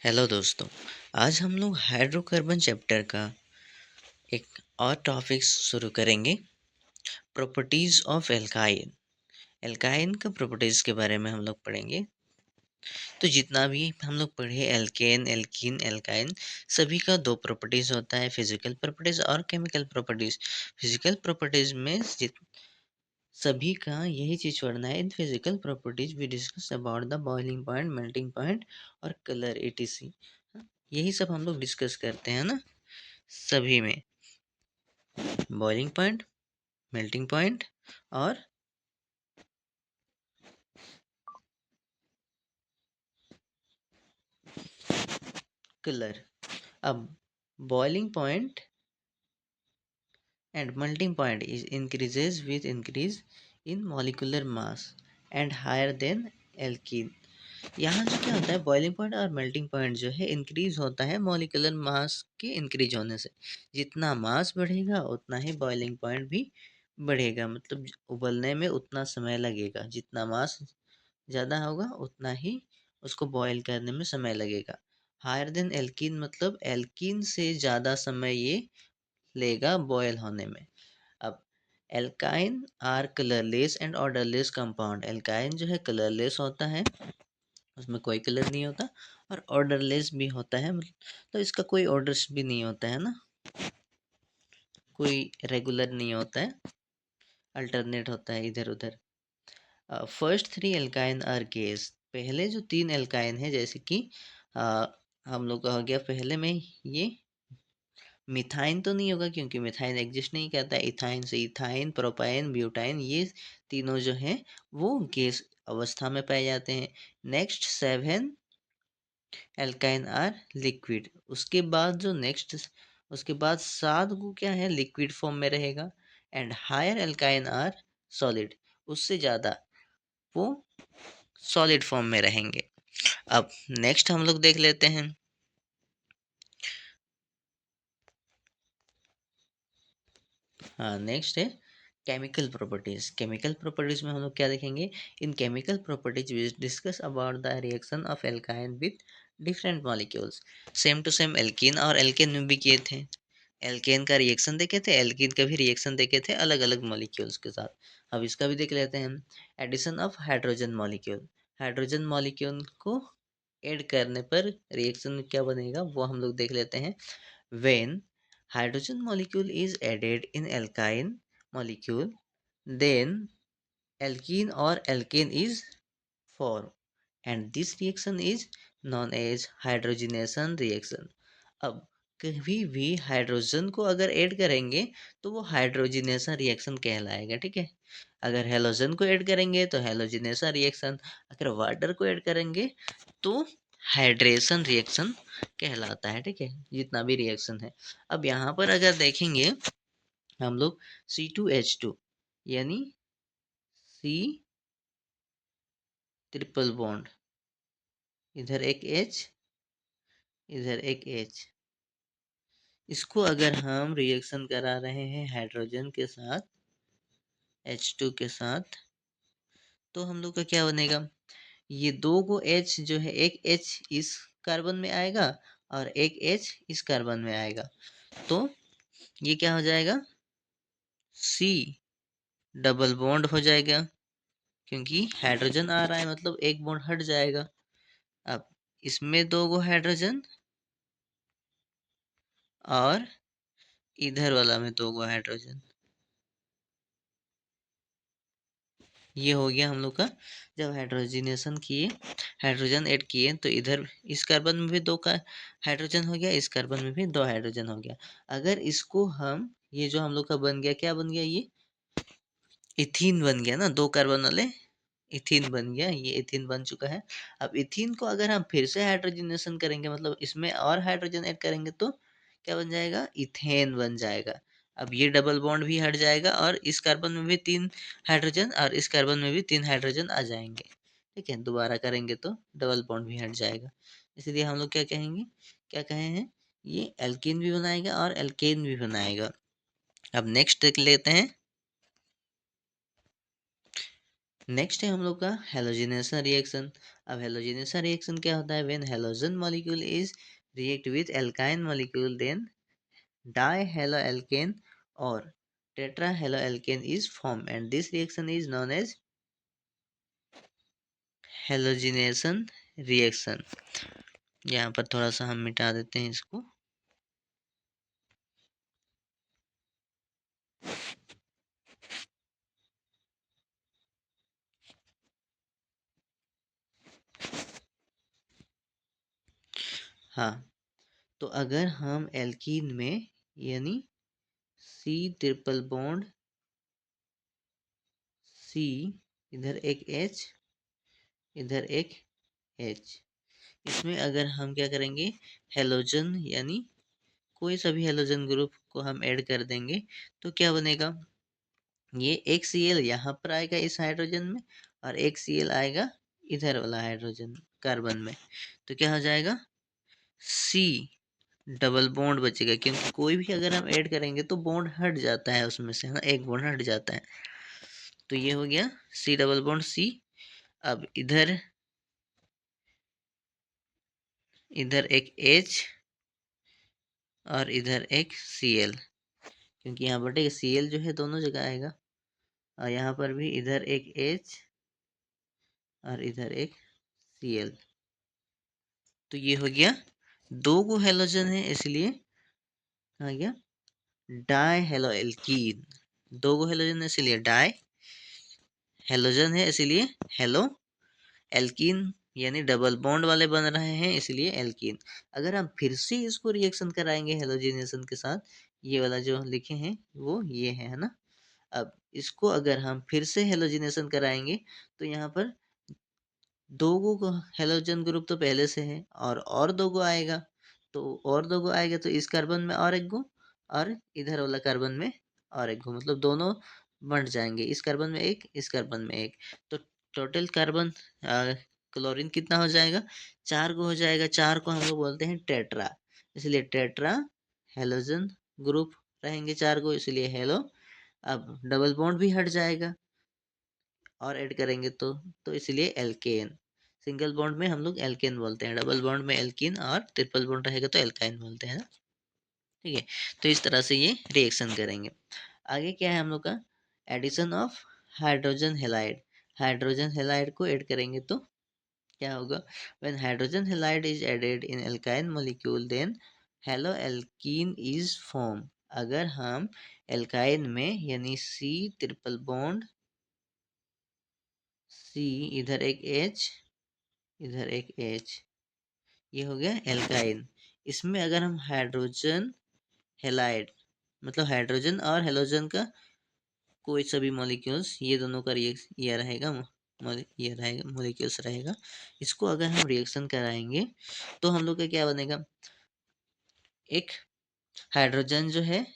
Hello दोस्तों। आज हम लोग हाइड्रोकार्बन चैप्टर का एक और टॉपिक शुरू करेंगे। Properties of alkyne. एल्काइन का प्रॉपर्टीज के बारे में हम लोग पढ़ेंगे। तो जितना भी हम लोग पढ़े एल्केन एल्कीन एल्काइन, सभी का दो प्रॉपर्टीज होता है, फिजिकल प्रॉपर्टीज और केमिकल प्रॉपर्टीज। फिजिकल प्रॉपर्टीज में सभी का यही चीज पढ़ना है। In physical properties we discuss about the boiling point, melting point और कलर एटीसी। यही सब हम लोग डिस्कस करते हैं ना सभी में। बॉइलिंग पॉइंट, मेल्टिंग पॉइंट और कलर। अब boiling point and melting point is increases with increase in molecular mass and higher than alkene। यहाँ जो क्या होता है, बॉइलिंग पॉइंट और मेल्टिंग पॉइंट जो है इंक्रीज होता है मॉलिक्यूलर मास के इंक्रीज होने से। जितना मास बढ़ेगा उतना ही बॉइलिंग पॉइंट भी बढ़ेगा, मतलब उबलने में उतना समय लगेगा। जितना मास ज़्यादा होगा उतना ही उसको बॉयल करने में समय लगेगा। हायर देन एल्कीन मतलब एल्कीन से ज़्यादा समय ये लेगा बॉयल होने में। अब alkyne are colourless and odourless compound. Alkyne जो है कलरलेस होता है, उसमें कोई कलर नहीं होता, और ऑर्डरलेस भी होता है, मतलब तो इसका कोई ऑर्डर्स भी नहीं होता है ना, कोई रेगुलर नहीं होता है, अल्टरनेट होता है इधर उधर। First three alkyne are gas. पहले जो तीन एल्काइन है, जैसे कि हम लोग का हो गया पहले में ये मिथाइन तो नहीं होगा क्योंकि मिथाइन एग्जिस्ट नहीं करता। इथाइन से इथाइन, प्रोपाइन, ब्यूटाइन, ये तीनों जो हैं वो गैस अवस्था में पाए जाते हैं। Next seven alkyne are liquid. उसके बाद जो नेक्स्ट, उसके बाद सात को क्या है, लिक्विड फॉर्म में रहेगा। And higher alkyne are solid. उससे ज़्यादा वो सॉलिड फॉर्म में रहेंगे। अब नेक्स्ट हम लोग देख लेते हैं। हाँ, नेक्स्ट है केमिकल प्रॉपर्टीज। केमिकल प्रॉपर्टीज में हम लोग क्या देखेंगे, in chemical properties we discuss about the reaction of alkyne with different molecules. Same to same alkene और एल्केन में भी किए थे। एल्केन का रिएक्शन देखे थे, एल्कीन का भी रिएक्शन देखे थे अलग अलग मॉलिक्यूल्स के साथ। अब इसका भी देख लेते हैं हम। Addition of hydrogen molecule. Hydrogen molecule को ऐड करने पर रिएक्शन में क्या बनेगा वो हम लोग देख लेते हैं। When hydrogen molecule is added in alkyne molecule, then alkene or alkane is formed, and this reaction is known as hydrogenation reaction। अब कभी भी हाइड्रोजन को अगर ऐड करेंगे तो वो हाइड्रोजिनेशन रिएक्शन कहलाएगा, ठीक है। अगर हेलोजन को ऐड करेंगे तो हेलोजिनेशन रिएक्शन, अगर वाटर को ऐड करेंगे तो हाइड्रेशन रिएक्शन कहलाता है, ठीक है, जितना भी रिएक्शन है। अब यहाँ पर अगर देखेंगे हम लोग C2H2 यानी सी ट्रिपल बॉन्ड, इधर एक H, इधर एक H, इसको अगर हम रिएक्शन करा रहे हैं हाइड्रोजन के साथ, H2 के साथ, तो हम लोग का क्या बनेगा, ये दो को H जो है, एक H इस कार्बन में आएगा और एक H इस कार्बन में आएगा, तो ये क्या हो जाएगा, C डबल बॉन्ड हो जाएगा, क्योंकि हाइड्रोजन आ रहा है मतलब एक बॉन्ड हट जाएगा। अब इसमें दो गो हाइड्रोजन और इधर वाला में दो गो हाइड्रोजन, ये हो गया हम लोग का। जब हाइड्रोजनेशन किए, हाइड्रोजन ऐड किए, तो इधर इस कार्बन में भी दो का हाइड्रोजन हो गया, इस कार्बन में भी दो हाइड्रोजन हो गया। अगर इसको हम, ये जो हम लोग का बन गया, क्या बन गया, ये इथीन बन गया ना, दो कार्बन वाले इथीन बन गया, ये इथीन बन चुका है। अब इथीन को अगर हम फिर से हाइड्रोजनेशन करेंगे, मतलब इसमें और हाइड्रोजन ऐड करेंगे, तो क्या बन जाएगा, इथेन बन जाएगा। अब ये डबल बॉन्ड भी हट जाएगा और इस कार्बन में भी तीन हाइड्रोजन और इस कार्बन में भी तीन हाइड्रोजन आ जाएंगे, ठीक है। दोबारा करेंगे तो डबल बॉन्ड भी हट जाएगा। इसलिए हम लोग क्या कहेंगे, क्या कहे हैं, ये एल्कीन भी बनाएगा और एल्केन भी बनाएगा। अब नेक्स्ट देख लेते हैं। नेक्स्ट है हम लोग का हेलोजिनेशन रिएक्शन। अब हेलोजिनेशन रिएक्शन क्या होता है? When halogen molecule is react with alkyne molecule then dihaloalkane or tetrahaloalkane is formed and this reaction is known as halogenation reaction. यहाँ पर थोड़ा सा हम मिटा देते हैं इसको। हाँ, तो अगर हम एल्कीन में यानी सी ट्रिपल बॉन्ड सी, इधर एक एच, इधर एक एच, इसमें अगर हम क्या करेंगे, हेलोजन यानी कोई सा भी हेलोजन ग्रुप को हम ऐड कर देंगे तो क्या बनेगा, ये एक Cl यहाँ पर आएगा इस हाइड्रोजन में और एक Cl आएगा इधर वाला हाइड्रोजन कार्बन में, तो क्या हो जाएगा, C डबल बॉन्ड बचेगा, क्योंकि कोई भी अगर हम ऐड करेंगे तो बॉन्ड हट जाता है उसमें से, है ना, एक बॉन्ड हट जाता है। तो ये हो गया C डबल बॉन्ड C। अब इधर इधर एक H और इधर एक Cl, क्योंकि यहाँ पर Cl जो है दोनों जगह आएगा, और यहाँ पर भी इधर एक H और इधर एक Cl। तो ये हो गया, दो गो हेलोजन है इसलिए आ गया डाई हेलो एल्कीन। दो गो हेलोजन है इसलिए डाई, हेलोजन है इसलिए हेलो, एल्कीन यानी डबल बॉन्ड वाले बन रहे हैं इसलिए एल्कीन। अगर हम फिर से इसको रिएक्शन कराएंगे हेलोजिनेशन के साथ, ये वाला जो लिखे हैं वो ये है ना। अब इसको अगर हम फिर से हेलोजिनेशन कराएंगे तो यहाँ पर दो गो हेलोजन ग्रुप तो पहले से है और दो गो आएगा, तो और दो गो आएगा तो इस कार्बन में और एक गो और इधर वाला कार्बन में और एक गो, मतलब दोनों बंट जाएंगे, इस कार्बन में एक, इस कार्बन में एक, तो टोटल कार्बन क्लोरीन कितना हो जाएगा, चार गो हो जाएगा। चार को हम लोग बोलते हैं टेट्रा, इसलिए टेट्रा हेलोजन ग्रुप रहेंगे चार गो, इसलिए हेलो। अब डबल बॉन्ड भी हट जाएगा और ऐड करेंगे तो इसलिए एल्केन। सिंगल बॉन्ड में हम लोग एल्केन बोलते हैं, डबल बॉन्ड में एल्कीन, और ट्रिपल बॉन्ड रहेगा तो एल्काइन बोलते हैं ना। ठीक है, तो इस तरह से ये रिएक्शन करेंगे। आगे क्या है हम लोग का, addition of hydrogen halide. Hydrogen halide को ऐड करेंगे तो क्या होगा, when hydrogen halide is added in alkyne molecule then halo alkene is form. अगर हम एल्काइन में यानी सी ट्रिपल बॉन्ड सी, इधर एक H, इधर एक H, ये हो गया एल्काइन। इसमें अगर हम हाइड्रोजन हेलाइड, मतलब हाइड्रोजन और हेलोजन का कोई सा भी मॉलिक्यूल्स, ये दोनों का रिएक्शन ये रहेगा, ये रहेगा मॉलिक्यूल्स रहेगा, इसको अगर हम रिएक्शन कराएंगे तो हम लोग का क्या बनेगा, एक हाइड्रोजन जो है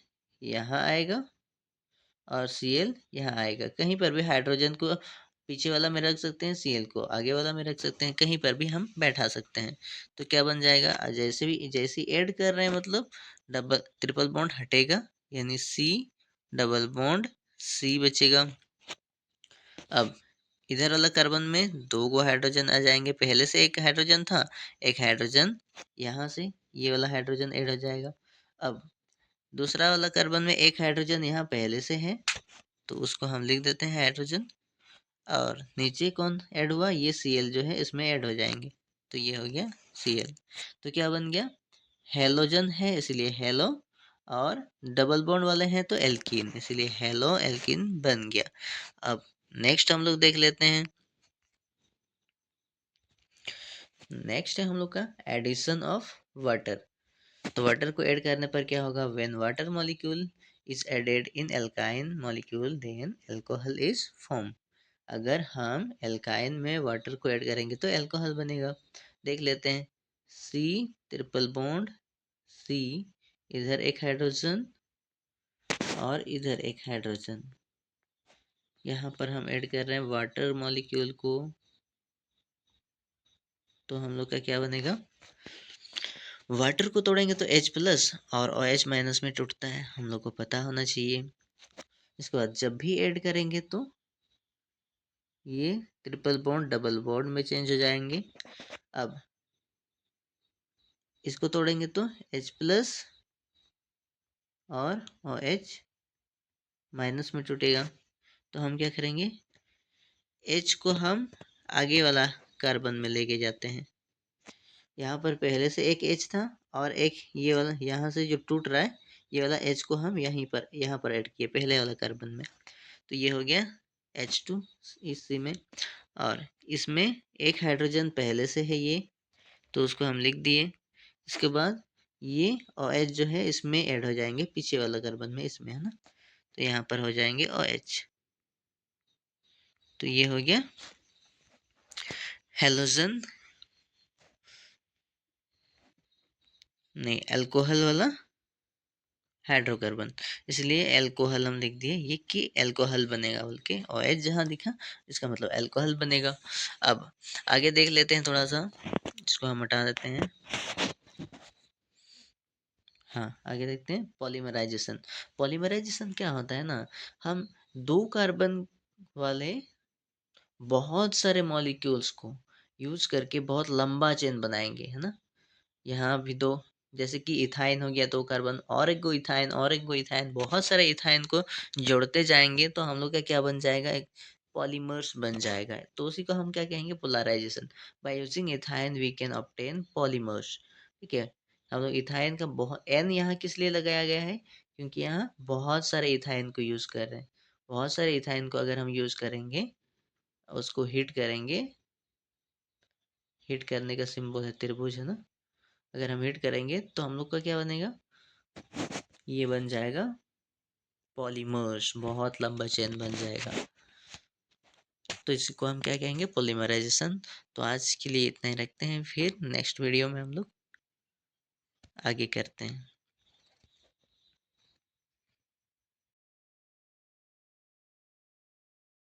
यहाँ आएगा और Cl यहाँ आएगा। कहीं पर भी हाइड्रोजन को पीछे वाला में रख सकते हैं, Cl को आगे वाला में रख सकते हैं, कहीं पर भी हम बैठा सकते हैं। तो क्या बन जाएगा, जैसे ऐड कर रहे हैं मतलब डबल ट्रिपल बॉन्ड हटेगा, यानी C डबल बॉन्ड C बचेगा। अब इधर वाला कार्बन में दो गो हाइड्रोजन आ जाएंगे, पहले से एक हाइड्रोजन था, एक हाइड्रोजन यहाँ से ये वाला हाइड्रोजन ऐड हो जाएगा। अब दूसरा वाला कार्बन में एक हाइड्रोजन यहाँ पहले से है, तो उसको हम लिख देते हैं हाइड्रोजन, और नीचे कौन ऐड हुआ, ये Cl जो है इसमें ऐड हो जाएंगे, तो ये हो गया Cl। तो क्या बन गया, हेलोजन है इसलिए हेलो, और डबल बॉन्ड वाले हैं तो एल्कीन, इसलिए हेलो एल्कीन बन गया। अब नेक्स्ट हम लोग देख लेते हैं, नेक्स्ट है हम लोग का एडिशन ऑफ वाटर। तो वाटर को ऐड करने पर क्या होगा, when water molecule is added in alkyne molecule then alcohol is form. अगर हम एल्काइन में वाटर को ऐड करेंगे तो अल्कोहल बनेगा। देख लेते हैं, सी ट्रिपल बॉन्ड सी, इधर एक हाइड्रोजन और इधर एक हाइड्रोजन, यहाँ पर हम ऐड कर रहे हैं वाटर मॉलिक्यूल को, तो हम लोग का क्या बनेगा, वाटर को तोड़ेंगे तो H प्लस और OH माइनस में टूटता है, हम लोग को पता होना चाहिए। इसके बाद जब भी ऐड करेंगे तो ये ट्रिपल बॉन्ड डबल बॉन्ड में चेंज हो जाएंगे। अब इसको तोड़ेंगे तो H+ और OH- में टूटेगा। तो हम क्या करेंगे, H को हम आगे वाला कार्बन में लेके जाते हैं। यहाँ पर पहले से एक H था और एक ये वाला यहाँ से जो टूट रहा है, ये वाला H को हम यहाँ पर ऐड किए पहले वाला कार्बन में। तो ये हो गया H2 इसी में, और इसमें एक हाइड्रोजन पहले से है ये, तो उसको हम लिख दिए। इसके बाद ये OH जो है इसमें ऐड हो जाएंगे पीछे वाला कार्बन में, इसमें है ना, तो यहाँ पर हो जाएंगे OH। तो ये हो गया हेलोजन, नहीं अल्कोहल वाला हाइड्रोकार्बन, इसलिए अल्कोहल हम लिख दिए ये कि अल्कोहल बनेगा, बल्कि OH जहाँ दिखा इसका मतलब अल्कोहल बनेगा। अब आगे देख लेते हैं थोड़ा सा, इसको हम हटा देते हैं। हाँ आगे देखते हैं पॉलीमराइजेशन। पॉलीमराइजेशन क्या होता है ना, हम दो कार्बन वाले बहुत सारे मॉलिक्यूल्स को यूज करके बहुत लंबा चेन बनाएंगे, है ना। यहाँ भी दो, जैसे कि इथाइन हो गया, दो कार्बन और एक गो इथाइन और एक गो इथाइन, बहुत सारे इथाइन को जोड़ते जाएंगे तो हम लोग का क्या बन जाएगा, एक पॉलीमर्स बन जाएगा। तो उसी को हम क्या कहेंगे, polarization. By using ethyne we can obtain polymers. ठीक है, हम लोग इथाइन का बहुत एन यहाँ किस लिए लगाया गया है, क्योंकि यहाँ बहुत सारे इथाइन को यूज कर रहे हैं। बहुत सारे इथाइन को अगर हम यूज करेंगे, उसको हिट करेंगे, हिट करने का सिंबल है त्रिभुज, है ना। अगर हम हिट करेंगे तो हम लोग का क्या बनेगा, ये बन जाएगा पॉलीमर्स, बहुत लंबा चेन बन जाएगा। तो इसको हम क्या कहेंगे, पॉलीमराइजेशन। तो आज के लिए इतना ही रखते हैं, फिर नेक्स्ट वीडियो में हम लोग आगे करते हैं।